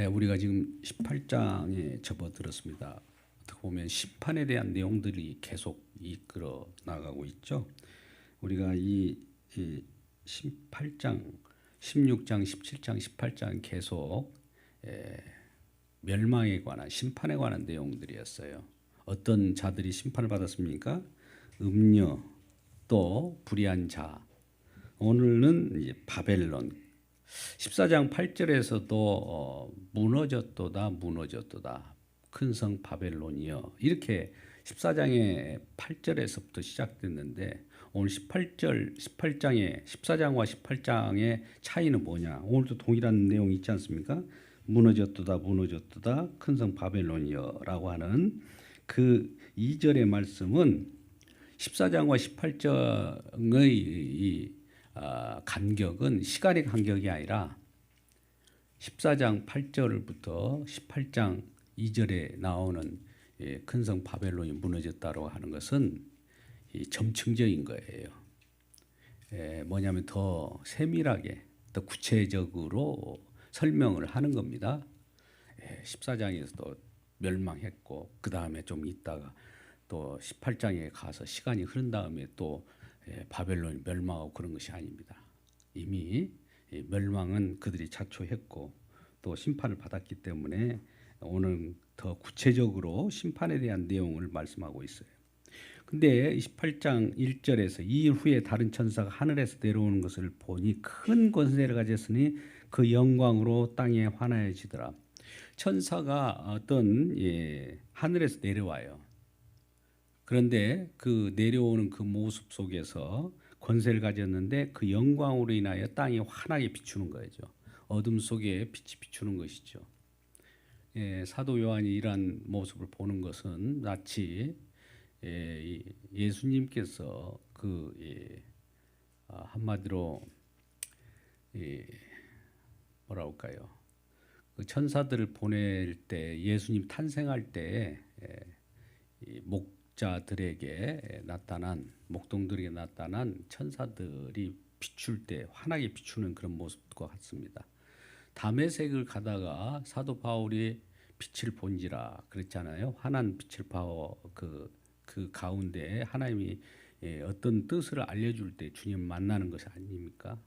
우리가 지금 18장에 접어들었습니다. 어떻게 보면 심판에 대한 내용들이 계속 이끌어 나가고 있죠. 우리가 이 18장, 16장, 17장, 18장 계속 멸망에 관한, 심판에 관한 내용들이었어요. 어떤 자들이 심판을 받았습니까? 음녀, 또 불의한 자. 오늘은 이제 바벨론. 14장 8절에서도 무너졌도다 큰 성 바벨론이여, 이렇게 14장의 8절에서부터 시작됐는데, 오늘 18장의 14장과 18장의 차이는 뭐냐? 오늘도 동일한 내용이 있지 않습니까? 무너졌도다 큰 성 바벨론이여 라고 하는 그 2절의 말씀은 14장과 18장의 간격은 시간의 간격이 아니라 14장 8절부터 18장 2절에 나오는 큰 성 바벨론이 무너졌다고 하는 것은 점층적인 거예요. 뭐냐면 더 세밀하게, 더 구체적으로 설명을 하는 겁니다. 14장에서도 멸망했고, 그 다음에 좀 있다가 또 18장에 가서 시간이 흐른 다음에 또 바벨론이 멸망하고 그런 것이 아닙니다. 이미 멸망은 그들이 자초했고 또 심판을 받았기 때문에 오늘 더 구체적으로 심판에 대한 내용을 말씀하고 있어요. 근데 18장 1절에서 이 일 후에 다른 천사가 하늘에서 내려오는 것을 보니 큰 권세를 가졌으니 그 영광으로 땅에 환하여지더라. 천사가 어떤 하늘에서 내려와요. 그런데 그 내려오는 그 모습 속에서 권세를 가졌는데 그 영광으로 인하여 땅이 환하게 비추는 거죠. 어둠 속에 빛이 비추는 것이죠. 사도 요한이 이러한 모습을 보는 것은 마치 예수님께서 한마디로 뭐라 할까요? 그 천사들을 보낼 때, 예수님 탄생할 때 목자들에게 나타난, 목동들에게 나타난 천사들이 비출 때 환하게 비추는 그런 모습과 같습니다. 다메섹을 가다가 사도 바울이 빛을 본지라 그랬잖아요. 환한 빛을 파워 그 가운데 하나님이 어떤 뜻을 알려줄 때 주님 만나는 것이 아닙니까?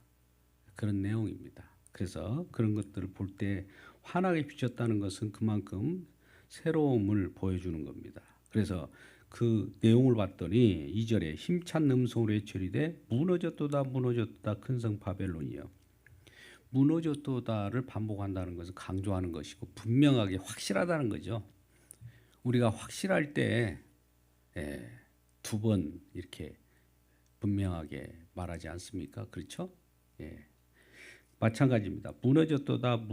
그런 내용입니다. 그래서 그런 것들을 볼 때 환하게 비쳤다는 것은 그만큼 새로움을 보여주는 겁니다. 그래서 그 내용을 봤더니 2절에 힘찬 음성으로 외치리되 무너졌도다 큰 성 바벨론이여. 무너졌도다를 반복한다는 것은 강조하는 것이고 분명하게 확실하다는 거죠. 우리가 확실할 때 두 번 이렇게 분명하게 말하지 않습니까? 그렇죠? 마찬가지입니다. 무너졌도다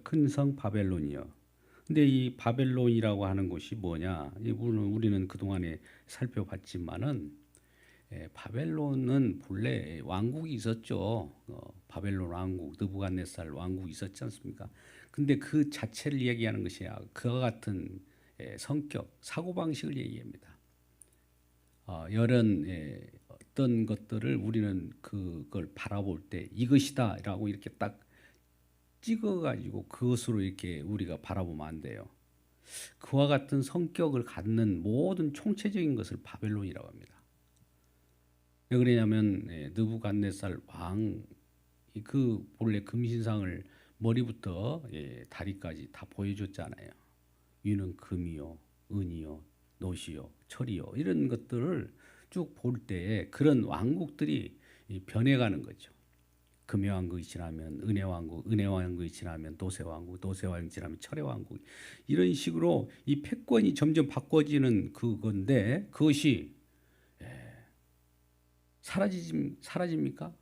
큰 성 바벨론이여. 근데 이 바벨론이라고 하는 곳이 뭐냐? 우리는 그동안에 살펴봤지만은 바벨론은 본래 왕국이 있었죠. 바벨론 왕국, 느부갓네살 왕국이 있었지 않습니까? 근데 그 자체를 얘기하는 것이 그와 같은 성격, 사고방식을 얘기합니다. 이런 어떤 것들을 우리는 그걸 바라볼 때 이것이다라고 이렇게 딱 찍어가지고 그것으로 이렇게 우리가 바라보면 안 돼요. 그와 같은 성격을 갖는 모든 총체적인 것을 바벨론이라고 합니다. 왜 그러냐면 느부갓네살 왕 그 본래 금신상을 머리부터 다리까지 다 보여줬잖아요. 위는 금이요, 은이요, 노시요, 철이요, 이런 것들을 쭉 볼 때 그런 왕국들이 변해가는 거죠. 금의 왕국이 지나면 은혜 왕국, 은혜 왕국이 지나면 도세 왕국, 도세 왕국이 지나면 철의 왕국, 이런 식으로 이 패권이 점점 바꿔지는 그건데 그것이 사라집니까?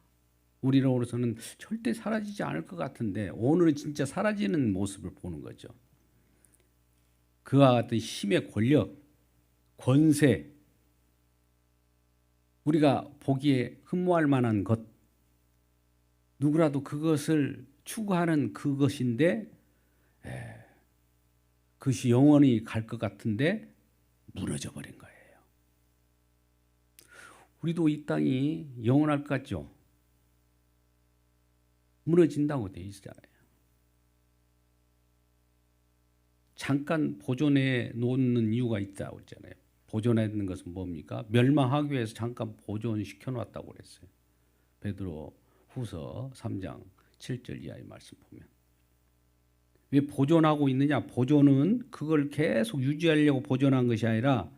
우리로서는 절대 사라지지 않을 것 같은데 오늘은 진짜 사라지는 모습을 보는 거죠. 그와 같은 힘의 권력, 권세, 우리가 보기에 흠모할 만한 것, 누구라도 그것을 추구하는 그것인데 그것이 영원히 갈 것 같은데 무너져 버린 거예요. 우리도 이 땅이 영원할 것 같죠? 무너진다고 돼 있잖아요. 잠깐 보존해 놓는 이유가 있다고 했잖아요. 보존해 놓는 것은 뭡니까? 멸망하기 위해서 잠깐 보존시켜 놨다고 그랬어요. 베드로 후서 3장 7절 이하의 말씀 보면. 왜 보존하고 있느냐? 보존은 그걸 계속 유지하려고 보존한 것이 아니라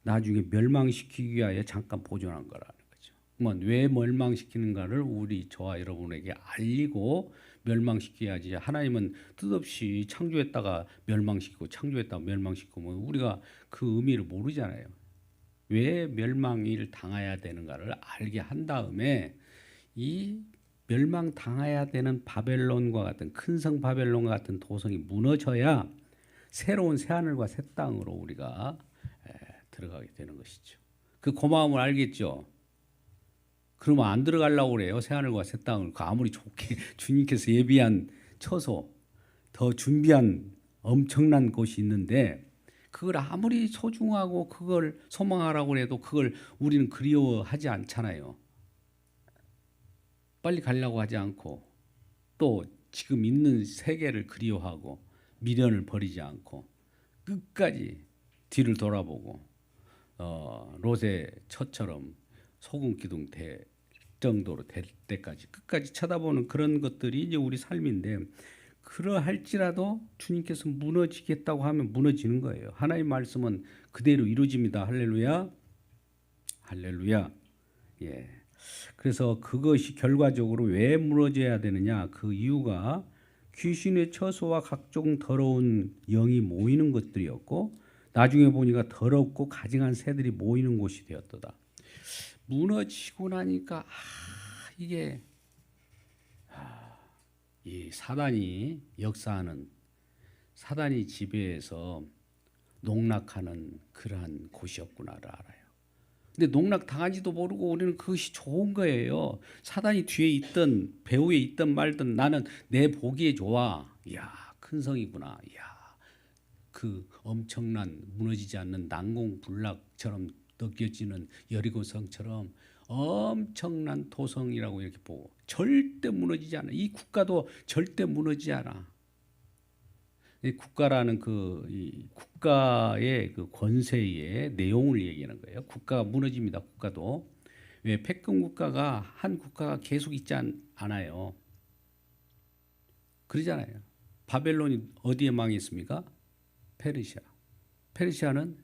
나중에 멸망시키기 위하여 잠깐 보존한 거라는 거죠. 그러면 왜 멸망시키는가를 저와 여러분에게 알리고 멸망시켜야지. 하나님은 뜻없이 창조했다가 멸망시키고 창조했다가 멸망시키고 우리가 그 의미를 모르잖아요. 왜 멸망을 당해야 되는가를 알게 한 다음에 이 멸망당해야 되는 바벨론과 같은 큰 성 바벨론과 같은 도성이 무너져야 새로운 새하늘과 새 땅으로 우리가 들어가게 되는 것이죠. 그 고마움을 알겠죠. 그러면 안 들어가려고 그래요. 새하늘과 새 땅을. 아무리 좋게 주님께서 예비한 처소, 더 준비한 엄청난 곳이 있는데 그걸 아무리 소중하고 그걸 소망하라고 해도 그걸 우리는 그리워하지 않잖아요. 빨리 가려고 하지 않고 또 지금 있는 세계를 그리워하고 미련을 버리지 않고 끝까지 뒤를 돌아보고 롯의 처처럼 소금 기둥 될 정도로 될 때까지 끝까지 쳐다보는 그런 것들이 이제 우리 삶인데 그러할지라도 주님께서 무너지겠다고 하면 무너지는 거예요. 하나님 말씀은 그대로 이루어집니다. 할렐루야. 할렐루야. 예. 그래서 그것이 결과적으로 왜 무너져야 되느냐? 그 이유가 귀신의 처소와 각종 더러운 영이 모이는 것들이었고 나중에 보니까 더럽고 가증한 새들이 모이는 곳이 되었도다. 무너지고 나니까 이게 이 사단이 역사하는 사단이 지배해서 농락하는 그러한 곳이었구나를 알아요. 근데 농락 당한지도 모르고 우리는 그것이 좋은 거예요. 사단이 뒤에 있던 배후에 있던 말든 나는 내 보기에 좋아. 이야 큰 성이구나. 이야 그 엄청난 무너지지 않는 난공불락처럼 느껴지는 여리고성처럼 엄청난 도성이라고 이렇게 보고 절대 무너지지 않아. 이 국가도 절대 무너지지 않아. 이 국가라는 이 국가의 그 권세의 내용을 얘기하는 거예요. 국가가 무너집니다. 국가도. 왜 패권 국가가 한 국가가 계속 있지 않아요. 그러잖아요. 바벨론이 어디에 망했습니까? 페르시아. 페르시아는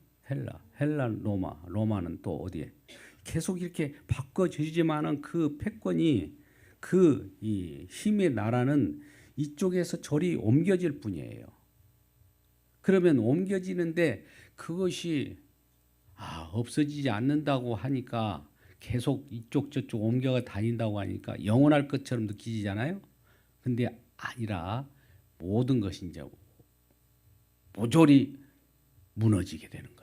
헬라 로마. 로마는 또 어디에? 계속 이렇게 바꿔지지만은 그 패권이 이 힘의 나라는 이쪽에서 저리 옮겨질 뿐이에요. 그러면 옮겨지는데 그것이 없어지지 않는다고 하니까 계속 이쪽 저쪽 옮겨가 다닌다고 하니까 영원할 것처럼 느끼잖아요. 근데 아니라 모든 것이 이제 모조리 무너지게 되는 거예요.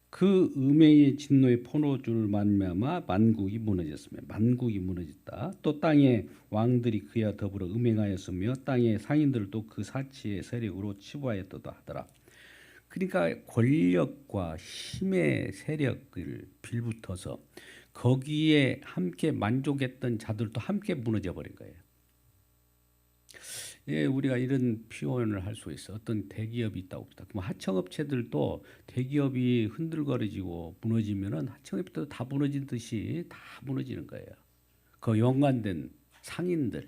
그 음해의 진노의 포도주를 말미암아 만국이 무너졌으며 만국이 무너졌다. 또 땅의 왕들이 그와 더불어 음행하였으며 땅의 상인들도 그 사치의 세력으로 치부하였다고 하더라. 그러니까 권력과 힘의 세력을 빌붙어서 거기에 함께 만족했던 자들도 함께 무너져 버린 거예요. 예, 우리가 이런 표현을 할 수 있어. 어떤 대기업이 있다고 봅시다. 그럼 하청업체들도 대기업이 흔들거려지고 무너지면은 하청업체도 다 무너진 듯이 다 무너지는 거예요. 그 연관된 상인들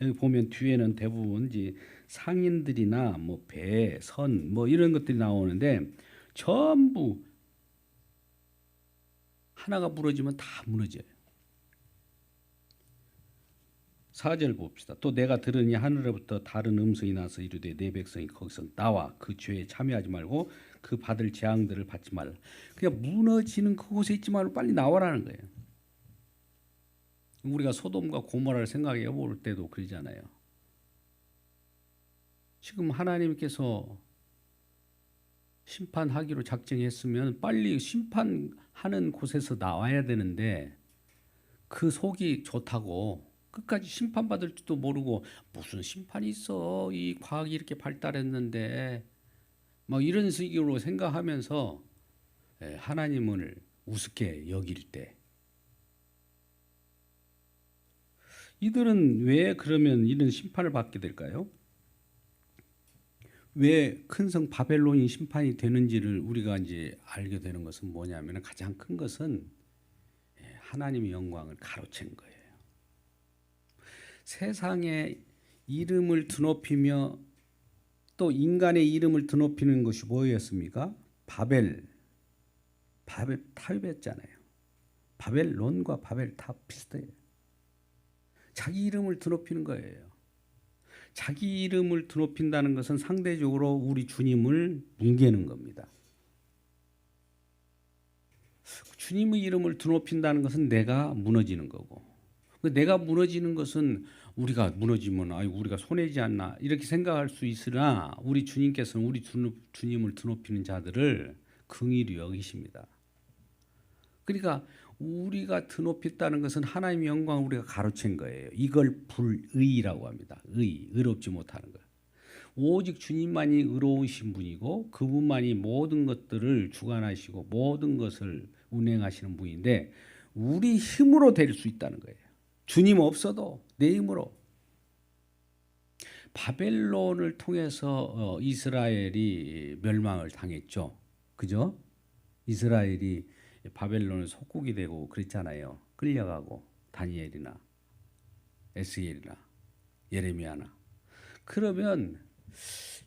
여기 보면 뒤에는 대부분 이제 상인들이나 뭐 배, 선 뭐 이런 것들이 나오는데 전부 하나가 무너지면 다 무너져요. 4절 봅시다. 또 내가 들으니 하늘로부터 다른 음성이 나서 이르되 내 백성이 거기서 나와 그 죄에 참여하지 말고 그 받을 재앙들을 받지 말라. 그냥 무너지는 그곳에 있지 말고 빨리 나와라는 거예요. 우리가 소돔과 고모라를 생각해 볼 때도 그러잖아요. 지금 하나님께서 심판하기로 작정했으면 빨리 심판하는 곳에서 나와야 되는데 그 속이 좋다고 끝까지 심판받을지도 모르고 무슨 심판이 있어. 이 과학이 이렇게 발달했는데 막 이런 식으로 생각하면서 하나님을 우습게 여길 때 이들은 왜 그러면 이런 심판을 받게 될까요? 왜 큰 성 바벨론이 심판이 되는지를 우리가 이제 알게 되는 것은 뭐냐면 가장 큰 것은 하나님의 영광을 가로챈 거예요. 세상에 이름을 드높이며 또 인간의 이름을 드높이는 것이 뭐였습니까? 바벨 탑이었잖아요. 바벨론과 바벨 탑 비슷해요. 자기 이름을 드높이는 거예요. 자기 이름을 드높인다는 것은 상대적으로 우리 주님을 뭉개는 겁니다. 주님의 이름을 드높인다는 것은 내가 무너지는 거고, 내가 무너지는 것은 우리가 무너지면 우리가 손해지 않나 이렇게 생각할 수 있으나 우리 주님께서는 우리 주님을 드높이는 자들을 긍휼히 여기십니다. 그러니까 우리가 드높였다는 것은 하나님의 영광을 우리가 가로챈 거예요. 이걸 불의라고 합니다. 의롭지 못하는 것. 오직 주님만이 의로우신 분이고 그분만이 모든 것들을 주관하시고 모든 것을 운행하시는 분인데 우리 힘으로 될 수 있다는 거예요. 주님 없어도 내 힘으로. 바벨론을 통해서 이스라엘이 멸망을 당했죠. 그죠? 이스라엘이 바벨론의 속국이 되고 그랬잖아요. 끌려가고 다니엘이나 에스겔이나 예레미야나. 그러면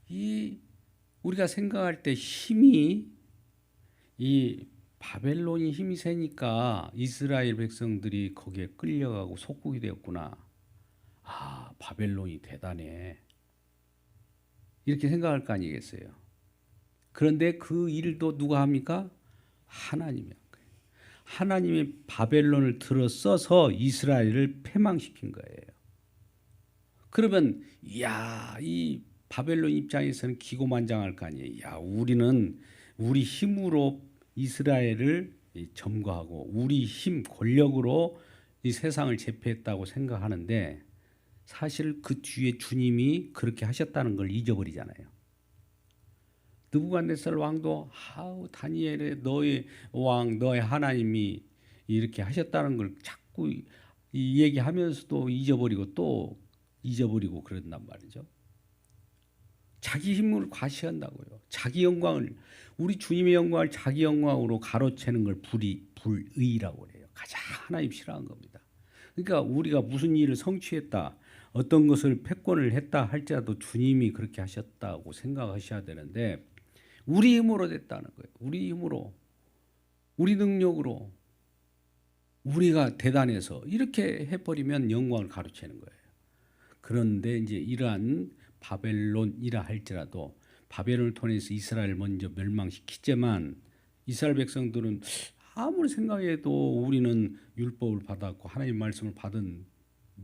이 우리가 생각할 때 힘이 이 바벨론이 힘이 세니까 이스라엘 백성들이 거기에 끌려가고 속국이 되었구나. 바벨론이 대단해. 이렇게 생각할 거 아니겠어요. 그런데 그 일도 누가 합니까? 하나님이 한 거예요. 하나님이 바벨론을 들어 써서 이스라엘을 패망시킨 거예요. 그러면 이 바벨론 입장에서는 기고만장할 거 아니에요. 우리는 우리 힘으로 이스라엘을 점거하고 우리 힘 권력으로 이 세상을 제패했다고 생각하는데 사실 그 뒤에 주님이 그렇게 하셨다는 걸 잊어버리잖아요. 느부갓네살 왕도 다니엘의 너의 왕 너의 하나님이 이렇게 하셨다는 걸 자꾸 이 얘기하면서도 잊어버리고 또 잊어버리고 그런단 말이죠. 자기 힘을 과시한다고요. 자기 영광을 우리 주님의 영광을 자기 영광으로 가로채는 걸 불의라고 해요. 가장 하나님 싫어하는 겁니다. 그러니까 우리가 무슨 일을 성취했다, 어떤 것을 패권을 했다 할지라도 주님이 그렇게 하셨다고 생각하셔야 되는데 우리 힘으로 됐다는 거예요. 우리 힘으로, 우리 능력으로 우리가 대단해서 이렇게 해버리면 영광을 가로채는 거예요. 그런데 이제 이러한 바벨론이라 할지라도 바벨론을 통해서 이스라엘을 먼저 멸망시키지만 이스라엘 백성들은 아무리 생각해도 우리는 율법을 받았고 하나님 말씀을 받은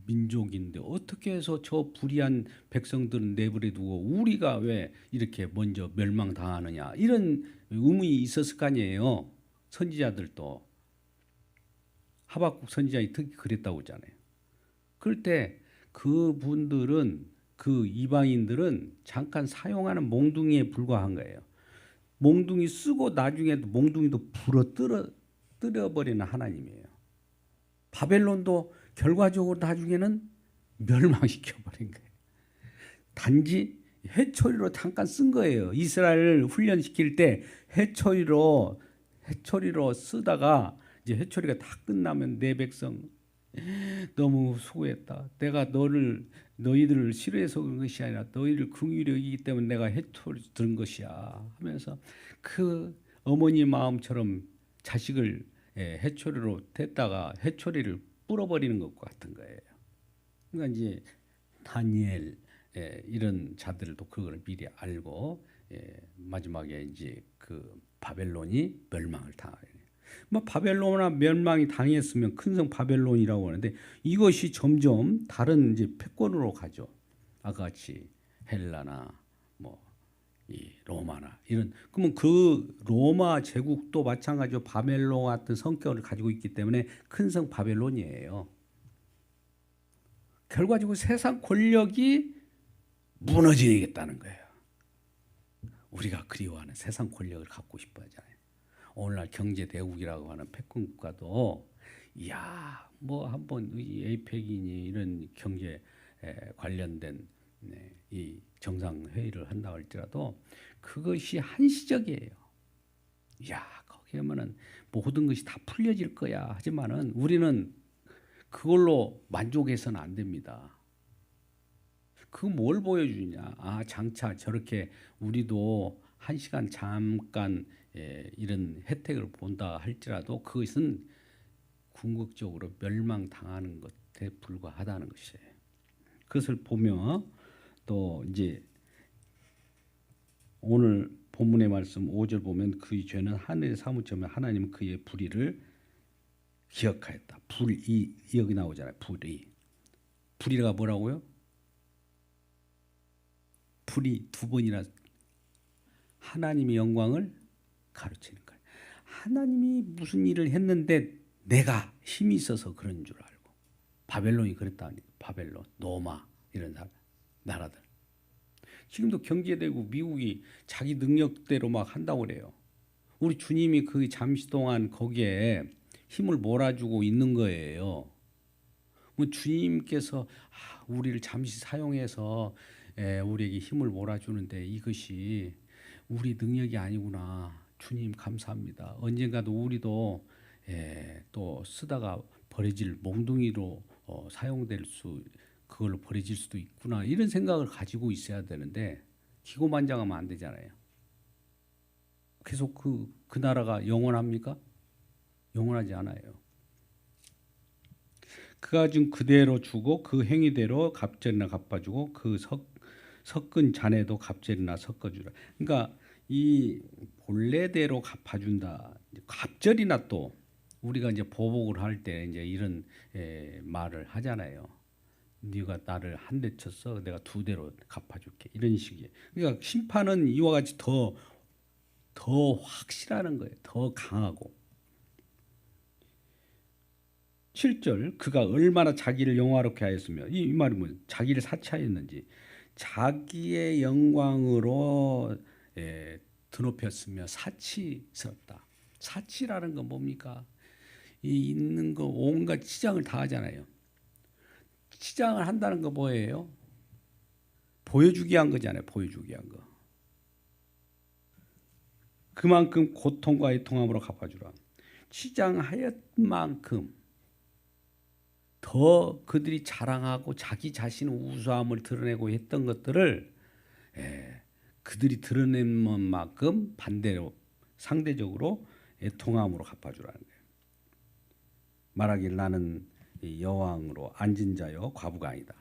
민족인데 어떻게 해서 저 불의한 백성들은 내버려 두고 우리가 왜 이렇게 먼저 멸망당하느냐 이런 의문이 있었을 거 아니에요. 선지자들도 하박국 선지자이 특히 그랬다고 하잖아요. 그럴 때 그분들은 그 이방인들은 잠깐 사용하는 몽둥이에 불과한 거예요. 몽둥이 쓰고 나중에도 몽둥이도 부러뜨려버리는 하나님이에요. 바벨론도 결과적으로 나중에는 멸망시켜버린 거예요. 단지 해초리로 잠깐 쓴 거예요. 이스라엘을 훈련시킬 때 해초리로 쓰다가 이제 해초리가 다 끝나면 내 백성 너무 수고했다. 내가 너희들을 싫어해서 그런 것이 아니라 너희를 긍휼히 여기기 때문에 내가 해초리 들은 것이야 하면서 그 어머니 마음처럼 자식을 해초리로 댔다가 해초리를 뿌려버리는 것과 같은 거예요. 그러니까 이제 다니엘 이런 자들도 그걸 미리 알고 마지막에 이제 그 바벨론이 멸망을 당하게. 바벨론이나 멸망이 당했으면 큰성 바벨론이라고 하는데 이것이 점점 다른 이제 패권으로 가죠. 아까 같이 헬라나 이 로마나 이런 그러면 그 로마 제국도 마찬가지로 바벨론 같은 성격을 가지고 있기 때문에 큰성 바벨론이에요. 결과적으로 세상 권력이 무너지겠다는 거예요. 우리가 그리워하는 세상 권력을 갖고 싶어 하잖아요. 오늘날 경제 대국이라고 하는 패권 국가도 이야, 뭐 한번 이 에이펙이니 이런 경제 관련된 이 정상 회의를 한다 할지라도 그것이 한시적이에요. 이야, 거기 하면은 모든 것이 다 풀려질 거야. 하지만은 우리는 그걸로 만족해서는 안 됩니다. 그 뭘 보여주냐? 아, 장차 저렇게 우리도 한 시간 잠깐 이런 혜택을 본다 할지라도 그것은 궁극적으로 멸망당하는 것에 불과하다는 것이에요. 그것을 보며 또 이제 오늘 본문의 말씀 5절 보면 그의 죄는 하늘에 사무쳤며 하나님은 그의 불의를 기억하였다. 불의 여기 나오잖아요. 불의. 불의가 뭐라고요? 불이 두 번이나 하나님의 영광을 가르치는 거예요. 하나님이 무슨 일을 했는데 내가 힘이 있어서 그런 줄 알고. 바벨론이 그랬다니. 바벨론, 노마 이런 나라들. 지금도 경제되고 미국이 자기 능력대로 막 한다고 그래요. 우리 주님이 그 잠시 동안 거기에 힘을 몰아주고 있는 거예요. 뭐 주님께서 우리를 잠시 사용해서 우리에게 힘을 몰아주는데 이것이 우리 능력이 아니구나. 주님 감사합니다. 언젠가도 우리도 또 쓰다가 버려질 몽둥이로 사용될 수 그걸로 버려질 수도 있구나. 이런 생각을 가지고 있어야 되는데 기고만장하면 안 되잖아요. 계속 그 나라가 영원합니까? 영원하지 않아요. 그가 준 그대로 주고 그 행위대로 갑절이나 갚아주고 그 섞은 잔에도 갑절이나 섞어주라. 그러니까 이 본래대로 갚아준다. 갑절이나 또 우리가 이제 보복을 할 때 이제 이런 말을 하잖아요. 네가 나를 한 대 쳤어, 내가 두 대로 갚아줄게. 이런 식이에요. 그러니까 심판은 이와 같이 더 확실하는 거예요. 더 강하고. 7절 그가 얼마나 자기를 영화롭게 하였으며 이 말이 뭐 자기를 사치하였는지 자기의 영광으로 드높였으며 사치스럽다. 사치라는 건 뭡니까? 이 있는 거 온갖 치장을 다 하잖아요. 치장을 한다는 거 뭐예요? 보여주기 한 거잖아요. 보여주기 한 거. 그만큼 고통과 애통함으로 갚아주라. 치장하였 만큼 더 그들이 자랑하고 자기 자신의 우수함을 드러내고 했던 것들을 그들이 드러낸 만큼 반대로 상대적으로 애통함으로 갚아주라는 거예요. 말하길 나는 여왕으로 앉은 자요 과부가 아니다.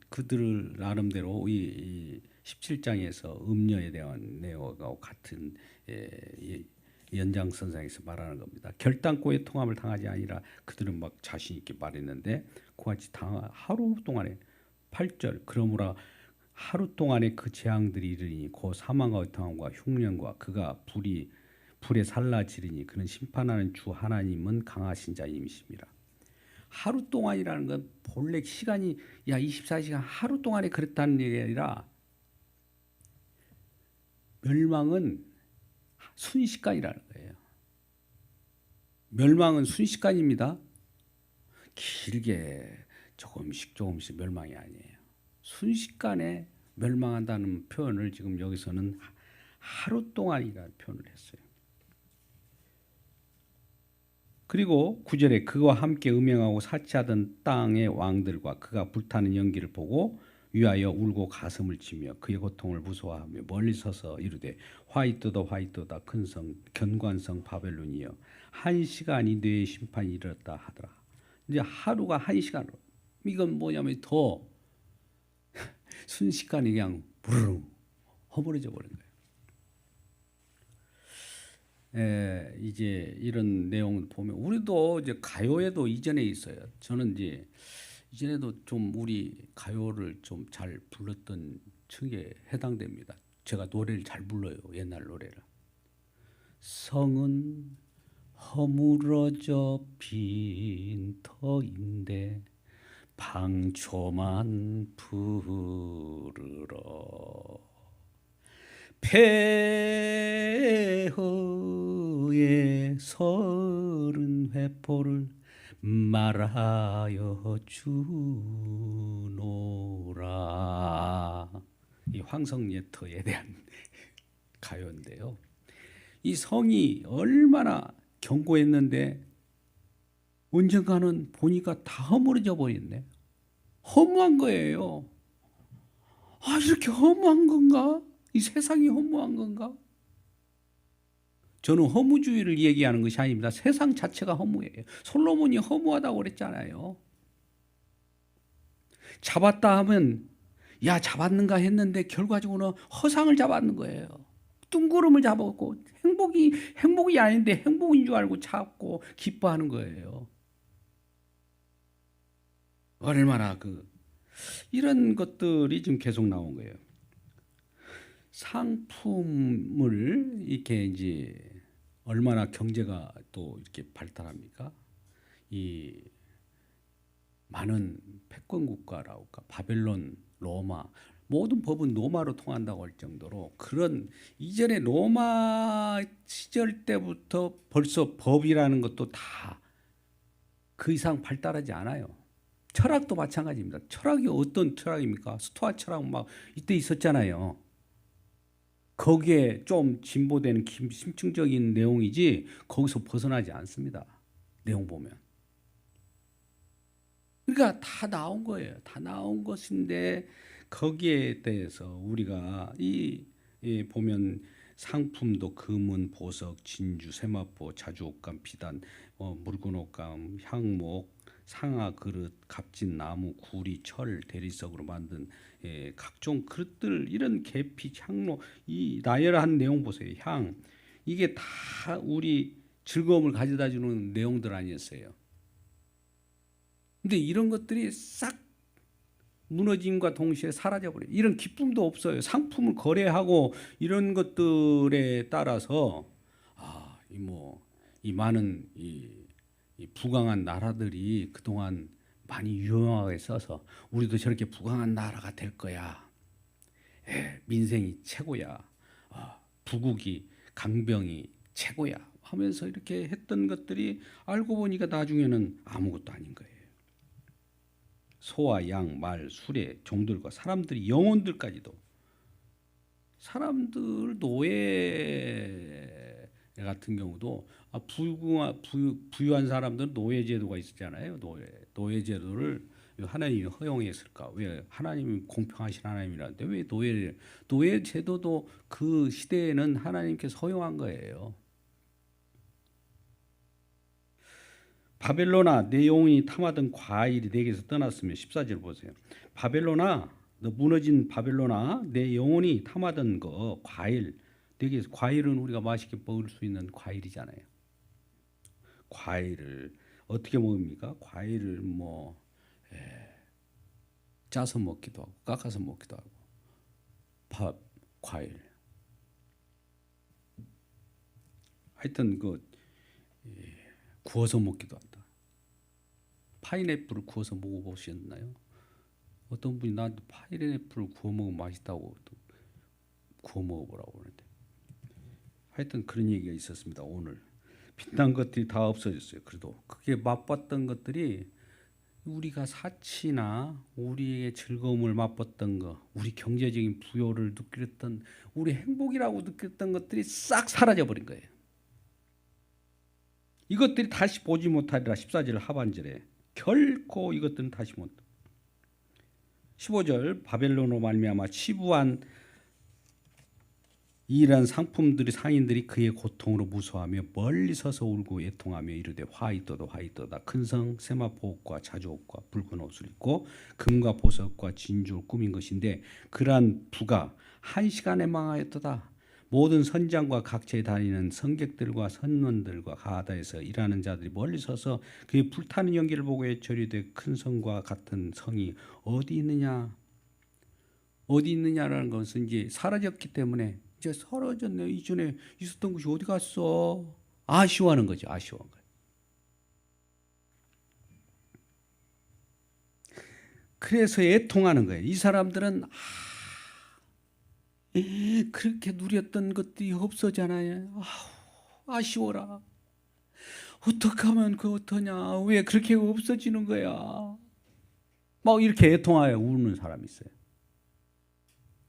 그들 나름대로 이 17장에서 음녀에 대한 내용과 같은 연장선상에서 말하는 겁니다. 결단코 애통함을 당하지 아니라 그들은 막 자신 있게 말했는데 그같이 하루 동안에 8절 그러므로 하루 동안에 그 재앙들이 이르니 곧 사망과 애통함과 흉년과 그가 불에 살라지르니 그는 심판하는 주 하나님은 강하신 자임이십니다. 하루 동안이라는 건 본래 시간이 24시간 하루 동안에 그랬다는 얘기 아니라 멸망은 순식간이라는 거예요. 멸망은 순식간입니다. 길게 조금씩 멸망이 아니에요. 순식간에 멸망한다는 표현을 지금 여기서는 하루 동안이라는 표현을 했어요. 그리고 9절에 그와 함께 음행하고 사치하던 땅의 왕들과 그가 불타는 연기를 보고 위하여 울고 가슴을 치며 그의 고통을 무서워하며 멀리 서서 이르되 화이토다 큰 성 견관성 바벨론이여 한 시간이 뇌의 심판이 이르렀다 하더라. 이제 하루가 한 시간으로 이건 뭐냐면 더 순식간에 그냥 부르릉 허물어져 버린 거예요. 이제 이런 내용을 보면 우리도 이제 가요에도 이전에 있어요. 저는 이제 이전에도 좀 우리 가요를 좀 잘 불렀던 층에 해당됩니다. 제가 노래를 잘 불러요. 옛날 노래를. 성은 허물어져 빈 터인데 방초만 부르러 폐허의 서른 회포를 말하여 주노라. 이 황성예터에 대한 가요인데요. 이 성이 얼마나 견고했는데 언젠가는 보니까 다 허물어져 버렸네. 허무한 거예요. 아, 이렇게 허무한 건가? 이 세상이 허무한 건가? 저는 허무주의를 얘기하는 것이 아닙니다. 세상 자체가 허무해요. 솔로몬이 허무하다고 그랬잖아요. 잡았다 하면 야, 잡았는가 했는데 결과적으로는 허상을 잡았는 거예요. 뚱구름을 잡았고 행복이 아닌데 행복인 줄 알고 잡고 기뻐하는 거예요. 얼마나 이런 것들이 지금 계속 나온 거예요. 상품을 이렇게 이제 얼마나 경제가 또 이렇게 발달합니까? 이 많은 패권 국가라고 할까, 바벨론, 로마, 모든 법은 로마로 통한다고 할 정도로 그런 이전에 로마 시절 때부터 벌써 법이라는 것도 다 그 이상 발달하지 않아요. 철학도 마찬가지입니다. 철학이 어떤 철학입니까? 스토아 철학 막 이때 있었잖아요. 거기에 좀 진보되는 심층적인 내용이지 거기서 벗어나지 않습니다. 내용 보면. 그러니까 다 나온 거예요. 다 나온 것인데 거기에 대해서 우리가 보면 상품도 금은, 보석, 진주, 세마포, 자주옷감, 비단, 묽은 옷감, 향목, 상아 그릇, 값진 나무, 구리, 철, 대리석으로 만든 각종 그릇들, 이런 계피, 향로, 이 나열한 내용 보세요. 향, 이게 다 우리 즐거움을 가져다 주는 내용들 아니었어요. 근데 이런 것들이 싹 무너짐과 동시에 사라져버려요. 이런 기쁨도 없어요. 상품을 거래하고 이런 것들에 따라서 이 많은 이 부강한 나라들이 그동안 많이 유용하게 써서 우리도 저렇게 부강한 나라가 될 거야. 민생이 최고야. 부국이 강병이 최고야 하면서 이렇게 했던 것들이 알고 보니까 나중에는 아무것도 아닌 거예요. 소와 양, 말, 수레, 종들과 사람들이 영혼들까지도, 사람들 노예 같은 경우도 부유한 사람들은 노예 제도가 있었잖아요. 노예 제도를 하나님이 허용했을까? 왜? 하나님이 공평하신 하나님이라는데 왜 노예 제도도 그 시대에는 하나님께서 허용한 거예요. 바벨론아, 내 영혼이 탐하던 과일이 내게서 떠났으며. 14절 보세요. 바벨론아, 너 무너진 바벨론아, 내 영혼이 탐하던 거 과일 내게서. 과일은 우리가 맛있게 먹을 수 있는 과일이잖아요. 과일을 어떻게 먹습니까? 과일을 짜서 먹기도 하고 깎아서 먹기도 하고, 과일. 하여튼 구워서 먹기도 한다. 파인애플을 구워서 먹어보셨나요? 어떤 분이 나한테 파인애플을 구워 먹으면 맛있다고 구워 먹어보라고 하는데, 하여튼 그런 얘기가 있었습니다. 오늘 빛난 것들이 다 없어졌어요. 그래도 그게 맛봤던 것들이 우리가 사치나 우리의 즐거움을 맛봤던 거, 우리 경제적인 부여를 느꼈던, 우리 행복이라고 느꼈던 것들이 싹 사라져버린 거예요. 이것들이 다시 보지 못하리라. 14절 하반절에 결코 이것들은 다시 못. 15절 바벨론으로 말미암아 치부한 이러한 상품들이 상인들이 그의 고통으로 무서워하며 멀리 서서 울고 애통하며 이르되 화이또다 화이또다. 큰 성 세마포옷과 자주옷과 붉은 옷을 입고 금과 보석과 진주를 꾸민 것인데 그러한 부가 한 시간에 망하였도다. 모든 선장과 각처에 다니는 성객들과 선원들과 가다에서 일하는 자들이 멀리 서서 그의 불타는 연기를 보고 애처리되 큰 성과 같은 성이 어디 있느냐. 어디 있느냐라는 것은 이제 사라졌기 때문에 이제 사라졌네. 이전에 있었던 것이 어디 갔어? 아쉬워하는 거죠. 아쉬워한 거예요. 그래서 애통하는 거예요. 이 사람들은 그렇게 누렸던 것들이 없어잖아요. 아쉬워라. 어떻게 하면 그 어떠냐? 왜 그렇게 없어지는 거야? 막 이렇게 애통하여 우는 사람이 있어요.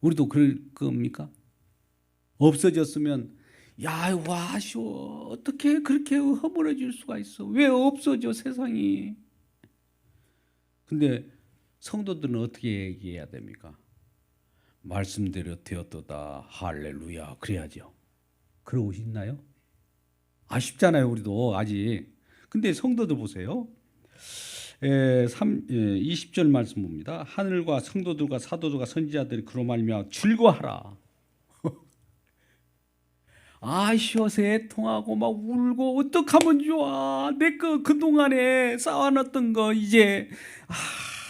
우리도 그럴 겁니까? 없어졌으면 야, 와, 아쉬워. 어떻게 그렇게 허물어질 수가 있어? 왜 없어져 세상이? 근데 성도들은 어떻게 얘기해야 됩니까? 말씀대로 되었도다. 할렐루야. 그래야죠. 그러고 있나요? 아쉽잖아요, 우리도 아직. 근데 성도들 보세요. 20절 말씀 봅니다. 하늘과 성도들과 사도들과 선지자들이 그로 말미암아 즐거워하라. 아쉬워서 애통하고 막 울고 어떡하면 좋아. 내 거 그동안에 쌓아놨던 거 이제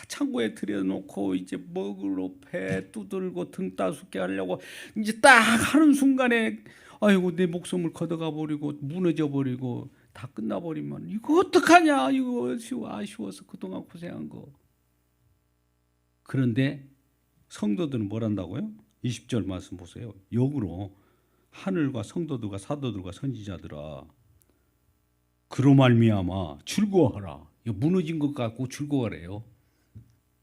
창고에 들여놓고 이제 먹으러 배 두들고 등 따숩게 하려고 이제 딱 하는 순간에 아이고 내 목숨을 걷어가 버리고 무너져 버리고 다 끝나버리면 이거 어떡하냐. 이거 아쉬워서 그동안 고생한 거. 그런데 성도들은 뭘 한다고요? 20절 말씀 보세요. 역으로 하늘과 성도들과 사도들과 선지자들아 그로 말미암아 즐거워하라. 이거 무너진 것 같고 즐거워하래요.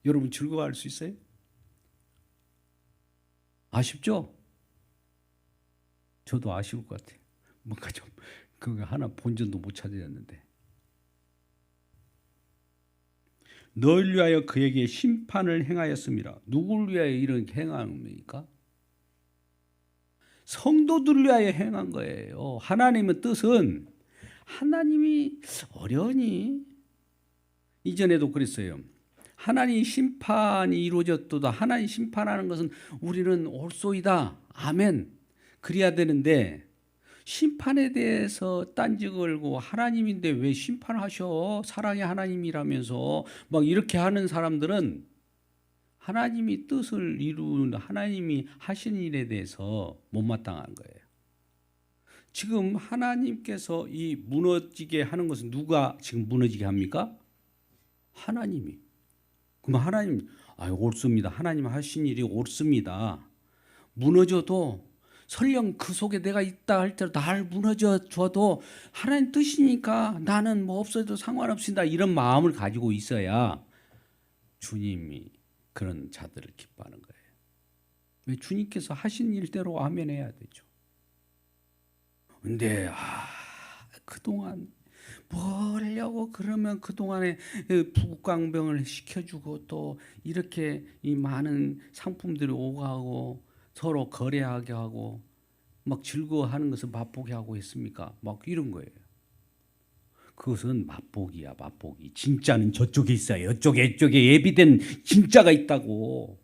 여러분 즐거워할 수 있어요? 아쉽죠? 저도 아쉬울 것 같아요. 뭔가 좀 그거 하나 본전도 못 찾았는데. 너를 위하여 그에게 심판을 행하였습니다. 누구를 위하여 이런 행함입니까? 성도들을 위하여 행한 거예요. 하나님의 뜻은 하나님이 어려우니 이전에도 그랬어요. 하나님 심판이 이루어졌도다. 하나님 심판하는 것은 우리는 옳소이다. 아멘. 그래야 되는데 심판에 대해서 딴지 걸고 하나님인데 왜 심판하셔? 사랑의 하나님이라면서 막 이렇게 하는 사람들은 하나님이 뜻을 이루는 하나님이 하신 일에 대해서 못마땅한 거예요. 지금 하나님께서 이 무너지게 하는 것은 누가 지금 무너지게 합니까? 하나님이. 그럼 하나님, 옳습니다. 하나님 하신 일이 옳습니다. 무너져도 설령 그 속에 내가 있다 할지라도 날 무너져 줘도 하나님 뜻이니까 나는 뭐 없어도 상관없습니다. 이런 마음을 가지고 있어야 주님이 그런 자들을 기뻐하는 거예요. 왜 주님께서 하신 일대로 아멘해야 되죠. 근데 그동안 뭘 하려고 그러면 그동안에 부국강병을 시켜주고 또 이렇게 이 많은 상품들이 오가고 서로 거래하게 하고 막 즐거워하는 것을 맛보게 하고 했습니까? 막 이런 거예요. 그것은 맛보기야, 맛보기. 진짜는 저쪽에 있어요. 이쪽에 예비된 진짜가 있다고.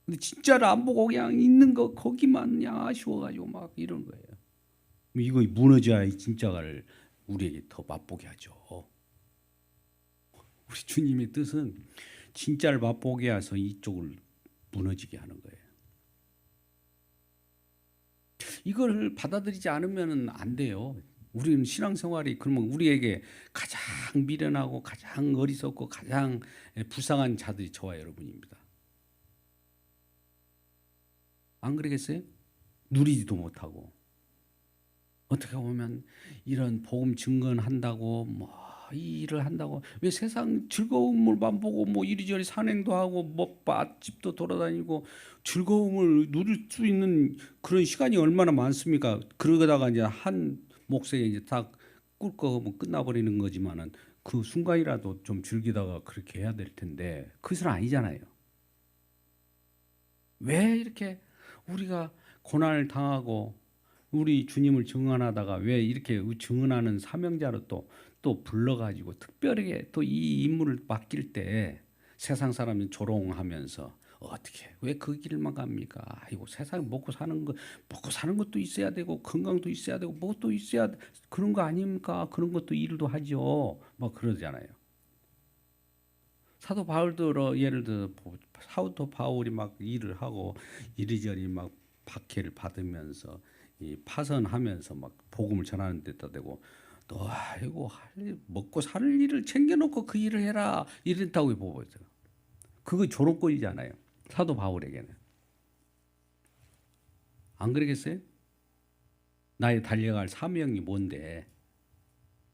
근데 진짜를 안 보고 그냥 있는 거 거기만 그냥 아쉬워가지고 막 이런 거예요. 이거 무너져야 이 진짜를 우리에게 더 맛보게 하죠. 우리 주님의 뜻은 진짜를 맛보게 해서 이쪽을 무너지게 하는 거예요. 이걸 받아들이지 않으면 안 돼요. 우리는 신앙생활이 그러면 우리에게 가장 미련하고 가장 어리석고 가장 불쌍한 자들이 저와 여러분입니다. 안 그러겠어요? 누리지도 못하고 어떻게 보면 이런 복음 증거한다고 뭐 이 일을 한다고 왜 세상 즐거움을만 보고 뭐 이리저리 산행도 하고 뭐 맛집도 돌아다니고 즐거움을 누릴 수 있는 그런 시간이 얼마나 많습니까? 그러다가 이제 한 몫에 이제 다 꿀거 하면 끝나버리는 거지만은 그 순간이라도 좀 즐기다가 그렇게 해야 될 텐데 그것은 아니잖아요. 왜 이렇게 우리가 고난을 당하고 우리 주님을 증언하다가 왜 이렇게 증언하는 사명자로 또 불러가지고 특별하게 또 이 임무를 맡길 때 세상 사람이 조롱하면서 어떻게 왜 그 길만 갑니까? 아이고 세상 먹고 사는 것도 있어야 되고 건강도 있어야 되고 뭐도 있어야 그런 거 아닙니까? 그런 것도 일도 하죠. 막 그러잖아요. 사도 바울도 예를 들어 사도 바울이 막 일을 하고 이리저리 막 박해를 받으면서 이 파선하면서 막 복음을 전하는 데다 대고 너 아이고 먹고 살 일을 챙겨놓고 그 일을 해라 이랬다고 보고 있어요. 그거 조롱거리잖아요. 사도 바울에게는 안 그러겠어요? 나의 달려갈 사명이 뭔데?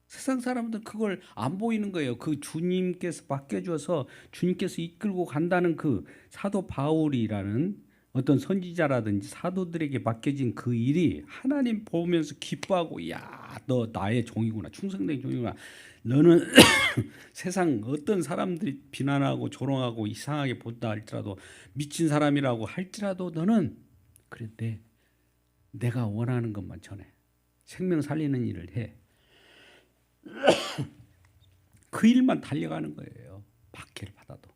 세상 사람들 그걸 안 보이는 거예요. 그 주님께서 맡겨줘서 주님께서 이끌고 간다는 그 사도 바울이라는 어떤 선지자라든지 사도들에게 맡겨진 그 일이 하나님 보면서 기뻐하고, 야, 너 나의 종이구나, 충성된 종이구나. 너는 세상 어떤 사람들이 비난하고 조롱하고 이상하게 본다 할지라도, 미친 사람이라고 할지라도 너는 그래, 내가 원하는 것만 전해. 생명 살리는 일을 해. 그 일만 달려가는 거예요. 박해를 받아도.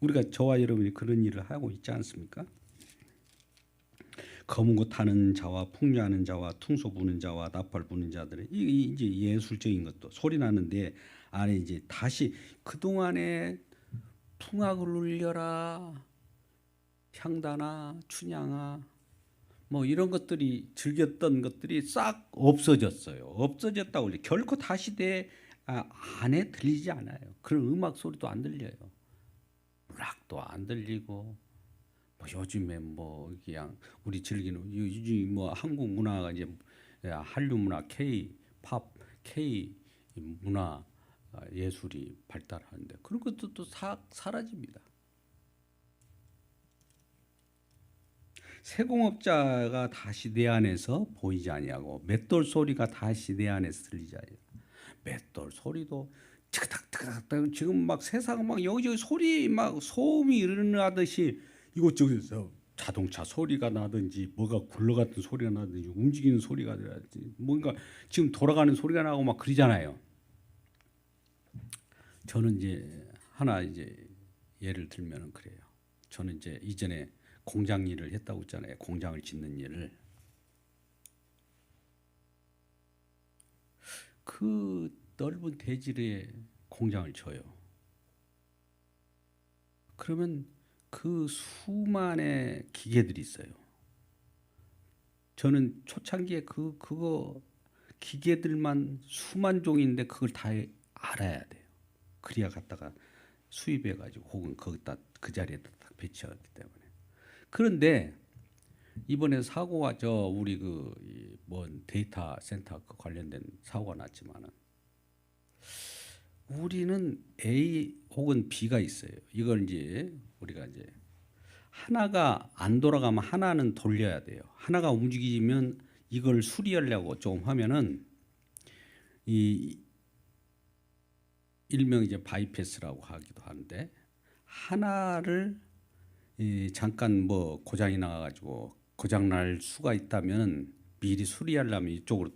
우리가 저와 여러분이 그런 일을 하고 있지 않습니까? 검은 고 타는 자와 풍류하는 자와 퉁소 부는 자와 나팔 부는 자들은 이제 예술적인 것도 소리 나는데 안에 이제 다시 그동안에 풍악을 울려라, 향단아, 춘향아, 뭐 이런 것들이 즐겼던 것들이 싹 없어졌어요. 없어졌다고 결코 다시 내 안에 들리지 않아요. 그런 음악 소리도 안 들려요. 락도 안 들리고, 뭐 요즘에 뭐 그냥 우리 즐기는 요즘 뭐 한국 문화가 이제 한류 문화, K 팝, K 문화 예술이 발달하는데 그런 것도 또 사라집니다. 세공업자가 다시 내 안에서 보이지 아니하고 맷돌 소리가 다시 내 안에서 들리지 아니하고, 맷돌 소리도 탁탁탁탁 지금 막 세상 막 여기저기 소리 막 소음이 일어나듯이 이곳저곳에서 자동차 소리가 나든지 뭐가 굴러갔던 소리가 나든지 움직이는 소리가 나든지 뭔가 지금 돌아가는 소리가 나고 막 그러잖아요. 저는 이제 하나 이제 예를 들면은 그래요. 저는 이제 이전에 공장 일을 했다고 했잖아요. 공장을 짓는 일을. 그 넓은 대지에 공장을 쳐요. 그러면 그 수만의 기계들이 있어요. 저는 초창기에 그거 기계들만 수만 종인데 그걸 다 알아야 돼요. 그래야 갖다가 수입해가지고 혹은 거기다 그 자리에다 딱 배치하기 때문에. 그런데 이번에 사고가 우리 뭔 데이터 센터 그 관련된 사고가 났지만은 우리는 A 혹은 B가 있어요. 이걸 이제 우리가 이제 하나가 안 돌아가면 하나는 돌려야 돼요. 하나가 움직이면 이걸 수리하려고 조금 하면은 이 일명 이제 바이패스라고 하기도 하는데, 하나를 잠깐 뭐 고장이 나가지고 고장 날 수가 있다면 미리 수리하려면 이쪽으로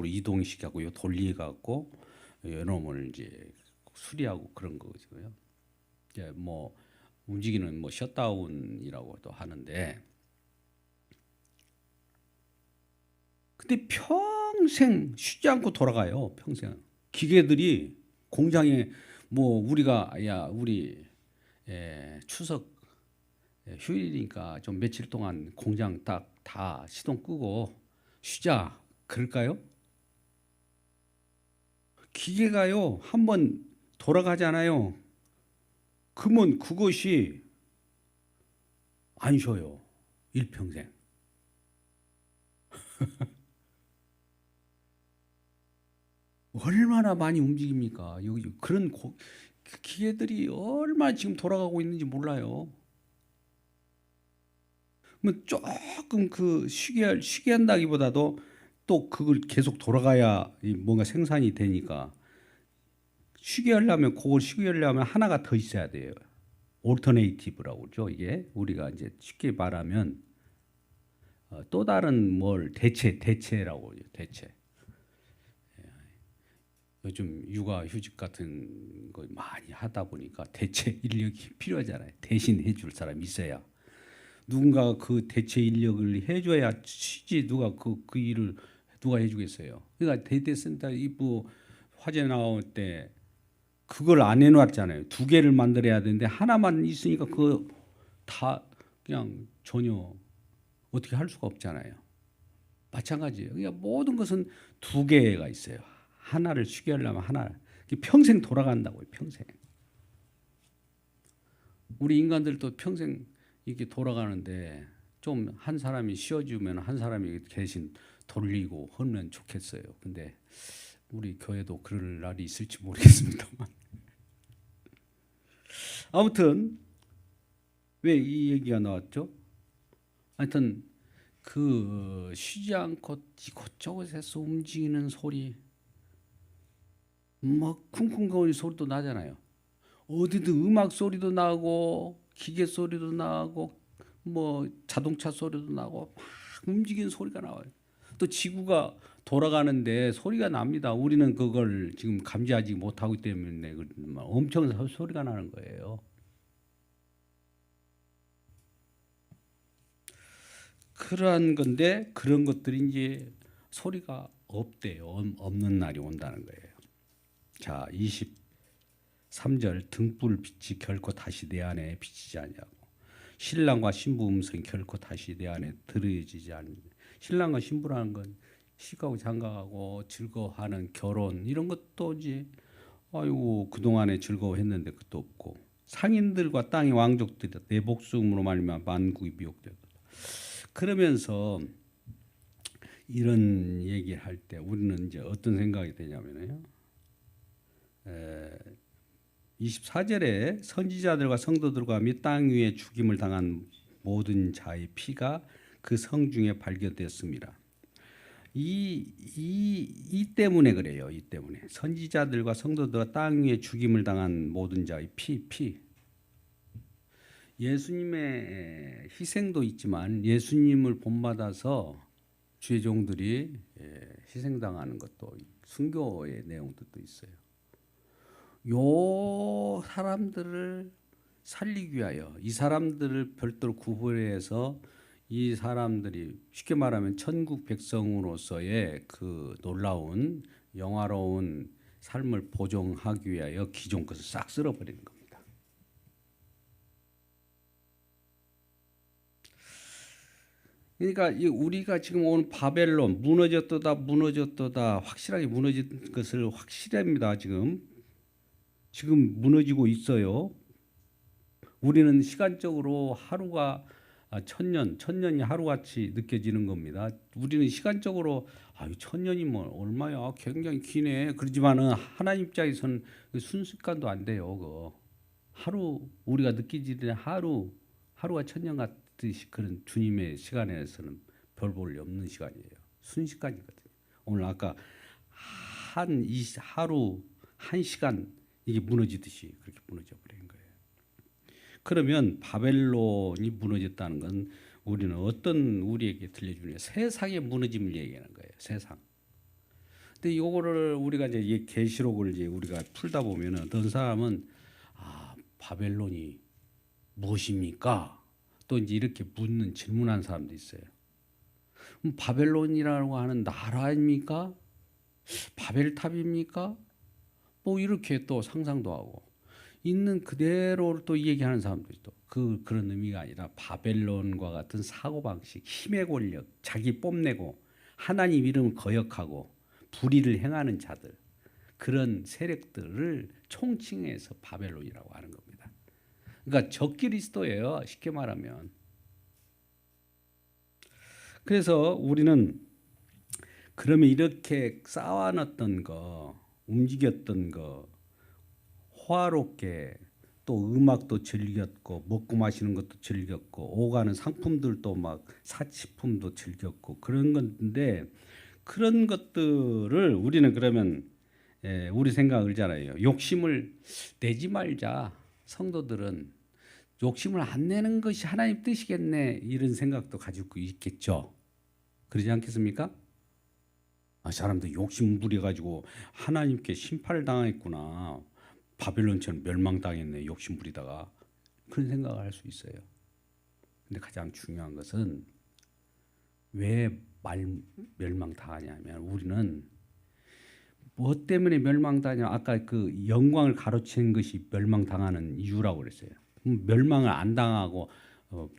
이동시켜고 돌리갖고 이놈을 이제 수리하고 그런 거고요. 이제 뭐 움직이는 뭐 셧다운이라고도 하는데, 근데 평생 쉬지 않고 돌아가요. 평생 기계들이 공장에 뭐 우리가 우리 추석 휴일이니까 좀 며칠 동안 공장 딱 다 시동 끄고 쉬자 그럴까요? 기계가요 한번 돌아가잖아요. 그러면 그것이 안 쉬어요. 일평생. 얼마나 많이 움직입니까? 여기 그런 기계들이 얼마나 지금 돌아가고 있는지 몰라요. 뭐 조금 쉬게 한다기보다도 또 그걸 계속 돌아가야 뭔가 생산이 되니까, 쉬게 하려면 하나가 더 있어야 돼요. 올터네이티브라고 그러죠. 이게 우리가 이제 쉽게 말하면 또 다른 뭘 대체라고 그러죠. 대체. 요즘 육아휴직 같은 거 많이 하다 보니까 대체 인력이 필요하잖아요. 대신 해줄 사람이 있어야. 누군가 그 대체 인력을 해줘야 쉬지, 누가 그 일을 누가 해주겠어요. 그러니까 데이터센터 뭐 화재 나올 때 그걸 안 해놨잖아요. 두 개를 만들어야 되는데 하나만 있으니까 그거 다 그냥 전혀 어떻게 할 수가 없잖아요. 마찬가지예요. 그러니까 모든 것은 두 개가 있어요. 하나를 쉬게 하려면 하나, 평생 돌아간다고요. 평생. 우리 인간들도 평생 이렇게 돌아가는데 좀 한 사람이 쉬어주면 한 사람이 대신 돌리고 하면 좋겠어요. 근데 우리 교회도 그럴 날이 있을지 모르겠습니다만 아무튼 왜 이 얘기가 나왔죠? 하여튼 그 쉬지 않고 이곳저곳에서 움직이는 소리, 막 쿵쿵거리는 소리도 나잖아요. 어디든 음악 소리도 나고 기계 소리도 나고 뭐 자동차 소리도 나고 막 움직이는 소리가 나와요. 또 지구가 돌아가는데 소리가 납니다. 우리는 그걸 지금 감지하지 못하기 때문에 엄청 소리가 나는 거예요. 그러한 건데 그런 것들이 이제 소리가 없대요. 없는 날이 온다는 거예요. 자, 23절 등불 빛이 결코 다시 내 안에 비치지 아니하고 신랑과 신부 음성이 결코 다시 내 안에 들어지지 않는다. 신랑과 신부라는 건 시가고 장가가고 즐거워하는 결혼 이런 것도 이제 아이고 그동안에 즐거워했는데 그것도 없고 상인들과 땅의 왕족들이 내 복숭으로 말미암아 만국이 미혹되고 그러면서 이런 얘기를 할 때 우리는 이제 어떤 생각이 되냐면요. 24절에 선지자들과 성도들과 및 땅 위에 죽임을 당한 모든 자의 피가 그 성 중에 발견되었습니다. 이 때문에 그래요. 이 때문에 선지자들과 성도들과 땅 위에 죽임을 당한 모든 자의 피. 예수님의 희생도 있지만 예수님을 본받아서 죄종들이 희생당하는 것도 순교의 내용들도 있어요. 요 사람들을 살리기 위하여 이 사람들을 별도로 구분해서 이 사람들이 쉽게 말하면 천국 백성으로서의 그 놀라운 영화로운 삶을 보존하기 위하여 기존 것을 싹 쓸어버리는 겁니다. 그러니까 우리가 지금 오늘 바벨론 무너졌도다 확실하게 무너진 것을 확실합니다. 지금 무너지고 있어요. 우리는 시간적으로 하루가 천년이 하루같이 느껴지는 겁니다. 우리는 시간적으로 1000년이면 얼마야? 굉장히 기네. 그러지만은 하나님 입장에서는 순식간도 안 돼요. 그거. 하루 우리가 느끼지는 하루가 천년 같듯이 그런 주님의 시간에서는 별 볼 일 없는 시간이에요. 순식간이거든요. 오늘 아까 하루 한 시간 이게 무너지듯이 그렇게 무너져 버린 거예요. 그러면 바벨론이 무너졌다는 건 우리는 어떤 우리에게 들려주냐 세상의 무너짐을 얘기하는 거예요. 세상. 근데 이거를 우리가 이제 계시록을 이제 우리가 풀다 보면은 어떤 사람은 바벨론이 무엇입니까? 또 이제 이렇게 묻는 질문하는 사람도 있어요. 바벨론이라고 하는 나라입니까? 바벨탑입니까? 뭐 이렇게 또 상상도 하고 있는 그대로 또 얘기하는 사람들이 또 그런 의미가 아니라 바벨론과 같은 사고방식, 힘의 권력, 자기 뽐내고 하나님 이름을 거역하고 불의를 행하는 자들 그런 세력들을 총칭해서 바벨론이라고 하는 겁니다. 그러니까 적그리스도예요. 쉽게 말하면. 그래서 우리는 그러면 이렇게 쌓아놨던 거, 움직였던 거, 호화롭게 또 음악도 즐겼고 먹고 마시는 것도 즐겼고 오가는 상품들도 막 사치품도 즐겼고 그런 건데 그런 것들을 우리는 그러면 우리 생각을 하잖아요. 욕심을 내지 말자. 성도들은 욕심을 안 내는 것이 하나님 뜻이겠네 이런 생각도 가지고 있겠죠. 그러지 않겠습니까? 사람들 욕심 부려가지고 하나님께 심판을 당했구나. 바벨론처럼 멸망당했네. 욕심 부리다가. 그런 생각을 할 수 있어요. 근데 가장 중요한 것은 왜 멸망당하냐면 우리는 뭐 때문에 멸망당하냐 아까 그 영광을 가로챈 것이 멸망당하는 이유라고 그랬어요. 멸망을 안 당하고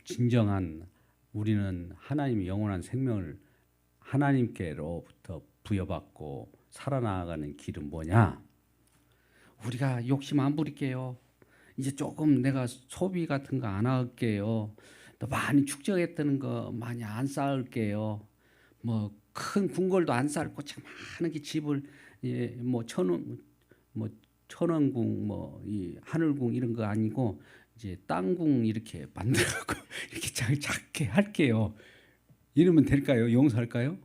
진정한 우리는 하나님의 영원한 생명을 하나님께로부터 부여받고 살아나가는 길은 뭐냐? 우리가 욕심 안 부릴게요. 이제 조금 내가 소비 같은 거 안 할게요. 또 많이 축적했던 거 많이 안 쌓을게요. 뭐 큰 궁궐도 안 쌓고 참 많은 게 집을 예, 뭐 뭐 천원궁, 뭐 이 하늘궁 이런 거 아니고 이제 땅궁 이렇게 만들어갖고 이렇게 작게 할게요. 이러면 될까요? 용서할까요?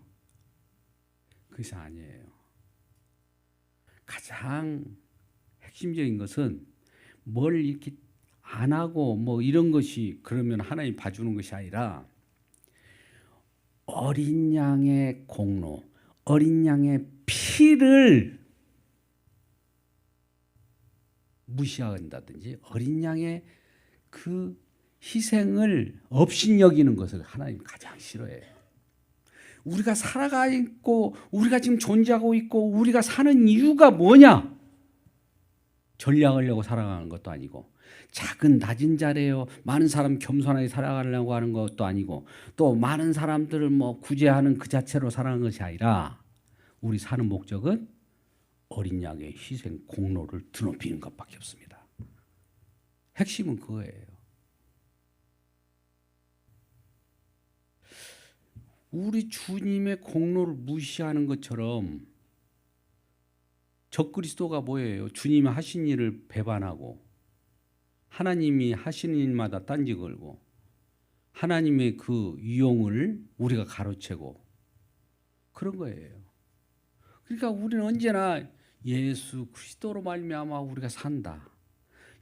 그것이 아니에요. 가장 핵심적인 것은 뭘 이렇게 안 하고 뭐 이런 것이 그러면 하나님 봐주는 것이 아니라 어린 양의 공로, 어린 양의 피를 무시한다든지 어린 양의 그 희생을 업신여기는 것을 하나님 가장 싫어해요. 우리가 살아가 있고 우리가 지금 존재하고 있고 우리가 사는 이유가 뭐냐? 전략하려고 살아가는 것도 아니고 작은 낮은 자리에요. 많은 사람 겸손하게 살아가려고 하는 것도 아니고 또 많은 사람들을 뭐 구제하는 그 자체로 살아가는 것이 아니라 우리 사는 목적은 어린 양의 희생 공로를 드높이는 것밖에 없습니다. 핵심은 그거예요. 우리 주님의 공로를 무시하는 것처럼 적그리스도가 뭐예요? 주님이 하신 일을 배반하고 하나님이 하시는 일마다 딴지 걸고 하나님의 그 유용을 우리가 가로채고 그런 거예요. 그러니까 우리는 언제나 예수 그리스도로 말미암아 우리가 산다.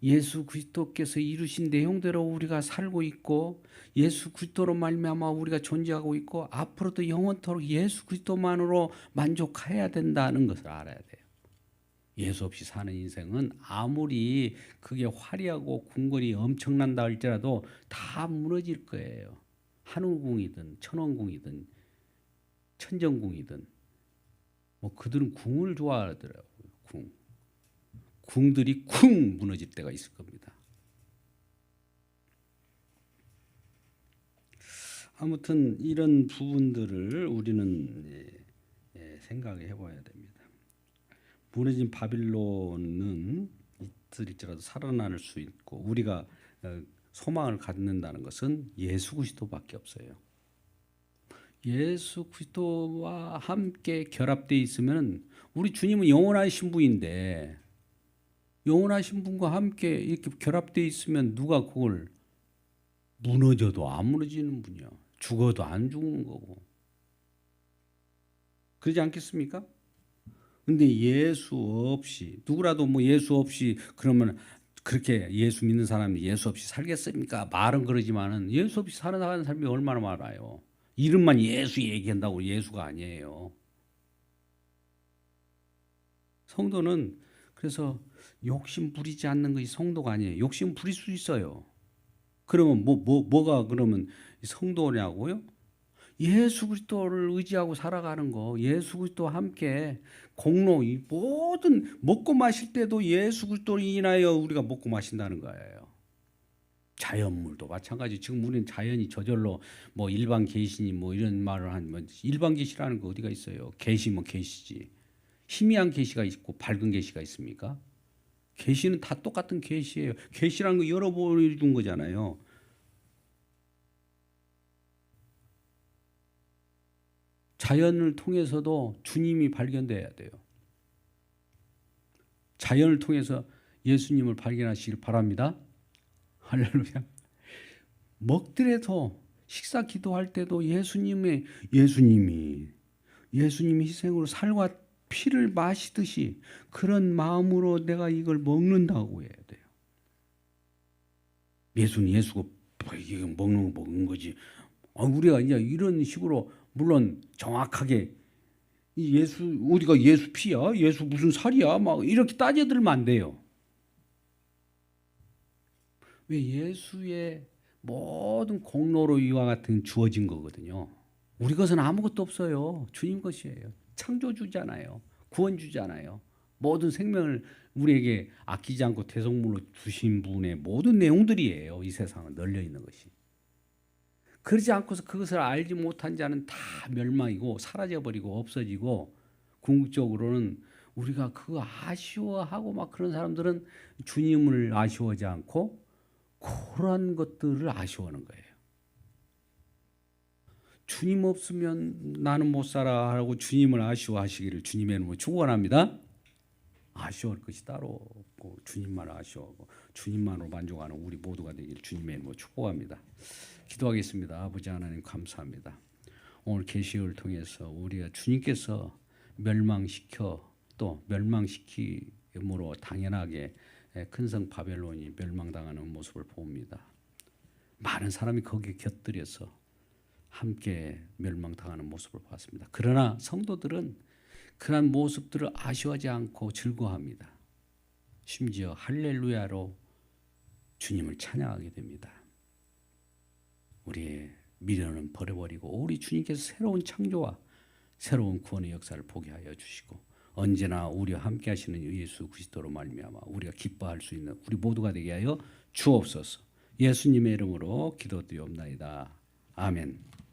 예수 그리스도께서 이루신 내용대로 우리가 살고 있고 예수 그리스도로 말미암아 우리가 존재하고 있고 앞으로도 영원토록 예수 그리스도만으로 만족해야 된다는 것을 알아야 돼요. 예수 없이 사는 인생은 아무리 그게 화려하고 궁궐이 엄청난다 할지라도 다 무너질 거예요. 한우궁이든 천원궁이든 천정궁이든 뭐 그들은 궁을 좋아하더라고요. 궁들이 쿵 무너질 때가 있을 겁니다. 아무튼 이런 부분들을 우리는 생각해 봐야 됩니다. 무너진 바빌론은 이틀일지라도 살아날 수 있고 우리가 소망을 갖는다는 것은 예수 그리스도밖에 없어요. 예수 그리스도와 함께 결합되어 있으면 우리 주님은 영원하신 분인데 영원하신 분과 함께 이렇게 결합되어 있으면 누가 그걸 무너져도 안 무너지는 분이야. 죽어도 안 죽는 거고. 그러지 않겠습니까? 근데 예수 없이 누구라도 뭐 예수 없이 그러면 그렇게 예수 믿는 사람이 예수 없이 살겠습니까? 말은 그러지만은 예수 없이 살아가는 사람이 얼마나 많아요. 이름만 예수 얘기한다고 예수가 아니에요. 성도는 그래서 욕심 부리지 않는 것이 성도가 아니에요. 욕심 부릴 수 있어요. 그러면 뭐가 그러면 성도냐고요? 예수 그리스도를 의지하고 살아가는 거, 예수 그리스도와 함께 공로, 이 모든 먹고 마실 때도 예수 그리스도를 인하여 우리가 먹고 마신다는 거예요. 자연물도 마찬가지. 지금 우리는 자연이 저절로 뭐 일반 계시니 뭐 이런 말을 하면 일반 계시라는 거 어디가 있어요? 계시면 계시지. 희미한 계시가 있고 밝은 계시가 있습니까? 계시는 다 똑같은 계시예요. 계시라는 거 여러 번 둔 거잖아요. 자연을 통해서도 주님이 발견돼야 돼요. 자연을 통해서 예수님을 발견하시길 바랍니다. 할렐루야. 먹더라도 식사 기도할 때도 예수님이 희생으로 살과 피를 마시듯이 그런 마음으로 내가 이걸 먹는다고 해야 돼요. 예수가 이게 먹는 거지. 우리가 이제 이런 식으로 물론 정확하게 예수 어디가 예수 피야? 예수 무슨 살이야? 막 이렇게 따져들면 안 돼요. 왜 예수의 모든 공로로 이와 같은 주어진 거거든요. 우리 것은 아무것도 없어요. 주님 것이에요. 창조주잖아요. 구원주잖아요. 모든 생명을 우리에게 아끼지 않고 대속물로 주신 분의 모든 내용들이에요. 이 세상에 널려 있는 것이. 그러지 않고서 그것을 알지 못한 자는 다 멸망이고 사라져버리고 없어지고 궁극적으로는 우리가 그거 아쉬워하고 막 그런 사람들은 주님을 아쉬워하지 않고 그런 것들을 아쉬워하는 거예요. 주님 없으면 나는 못 살아 하고 주님을 아쉬워하시기를 주님의 이름으로 축원합니다. 아쉬워할 것이 따로 없고 주님만 아쉬워하고 주님만으로 만족하는 우리 모두가 되기를 주님의 이름으로 축복합니다. 기도하겠습니다. 아버지 하나님 감사합니다. 오늘 계시를 통해서 우리가 주님께서 멸망시켜 또 멸망시킴으로 당연하게 큰 성 바벨론이 멸망당하는 모습을 봅니다. 많은 사람이 거기에 곁들여서 함께 멸망당하는 모습을 봤습니다. 그러나 성도들은 그런 모습들을 아쉬워하지 않고 즐거워합니다. 심지어 할렐루야로 주님을 찬양하게 됩니다. 우리의 미련은 버려버리고 우리 주님께서 새로운 창조와 새로운 구원의 역사를 보게 하여 주시고 언제나 우리와 함께 하시는 예수 그리스도로 말미암아 우리가 기뻐할 수 있는 우리 모두가 되게 하여 주옵소서. 예수님의 이름으로 기도드리옵나이다. 아멘.